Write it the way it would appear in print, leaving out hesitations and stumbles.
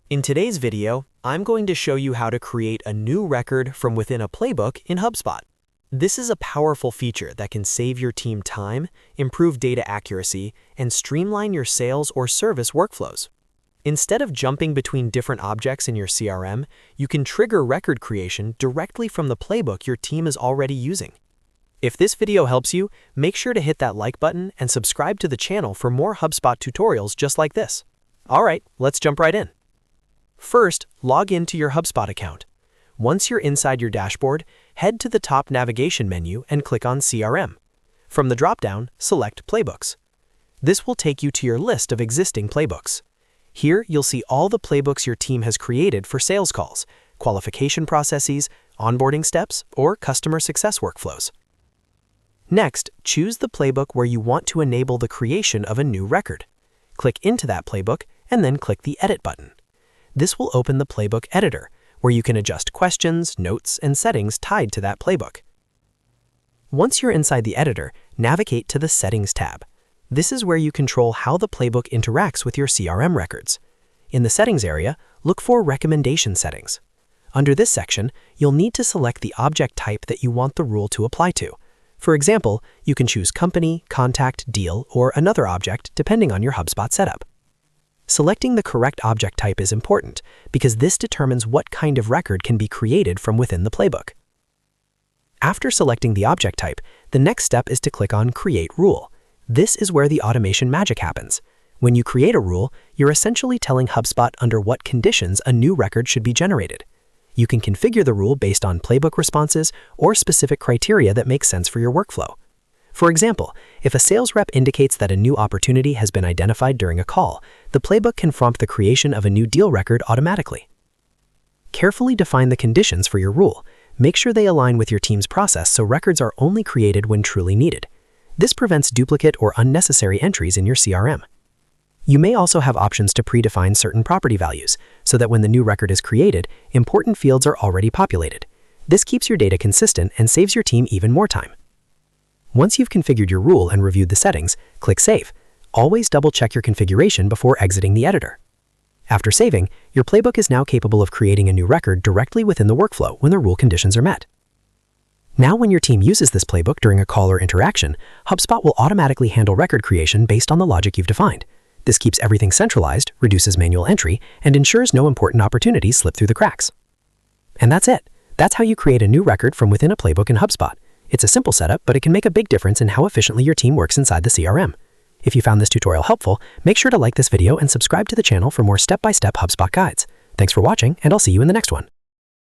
In today's video, I'm going to show you how to create a new record from within a playbook in HubSpot. This is a powerful feature that can save your team time, improve data accuracy, and streamline your sales or service workflows. Instead of jumping between different objects in your CRM, you can trigger record creation directly from the playbook your team is already using. If this video helps you, make sure to hit that like button and subscribe to the channel for more HubSpot tutorials just like this. Alright, let's jump right in. First, log into your HubSpot account. Once you're inside your dashboard, head to the top navigation menu and click on CRM. From the drop-down, select Playbooks. This will take you to your list of existing playbooks. Here, you'll see all the playbooks your team has created for sales calls, qualification processes, onboarding steps, or customer success workflows. Next, choose the playbook where you want to enable the creation of a new record. Click into that playbook and then click the Edit button. This will open the Playbook Editor, where you can adjust questions, notes, and settings tied to that playbook. Once you're inside the editor, navigate to the Settings tab. This is where you control how the playbook interacts with your CRM records. In the Settings area, look for Recommendation Settings. Under this section, you'll need to select the object type that you want the rule to apply to. For example, you can choose Company, Contact, Deal, or another object depending on your HubSpot setup. Selecting the correct object type is important because this determines what kind of record can be created from within the playbook. After selecting the object type, the next step is to click on Create Rule. This is where the automation magic happens. When you create a rule, you're essentially telling HubSpot under what conditions a new record should be generated. You can configure the rule based on playbook responses or specific criteria that make sense for your workflow. For example, if a sales rep indicates that a new opportunity has been identified during a call, the playbook can prompt the creation of a new deal record automatically. Carefully define the conditions for your rule. Make sure they align with your team's process so records are only created when truly needed. This prevents duplicate or unnecessary entries in your CRM. You may also have options to predefine certain property values so that when the new record is created, important fields are already populated. This keeps your data consistent and saves your team even more time. Once you've configured your rule and reviewed the settings, click Save. Always double-check your configuration before exiting the editor. After saving, your playbook is now capable of creating a new record directly within the workflow when the rule conditions are met. Now when your team uses this playbook during a call or interaction, HubSpot will automatically handle record creation based on the logic you've defined. This keeps everything centralized, reduces manual entry, and ensures no important opportunities slip through the cracks. And that's it. That's how you create a new record from within a playbook in HubSpot. It's a simple setup, but it can make a big difference in how efficiently your team works inside the CRM. If you found this tutorial helpful, make sure to like this video and subscribe to the channel for more step-by-step HubSpot guides. Thanks for watching, and I'll see you in the next one.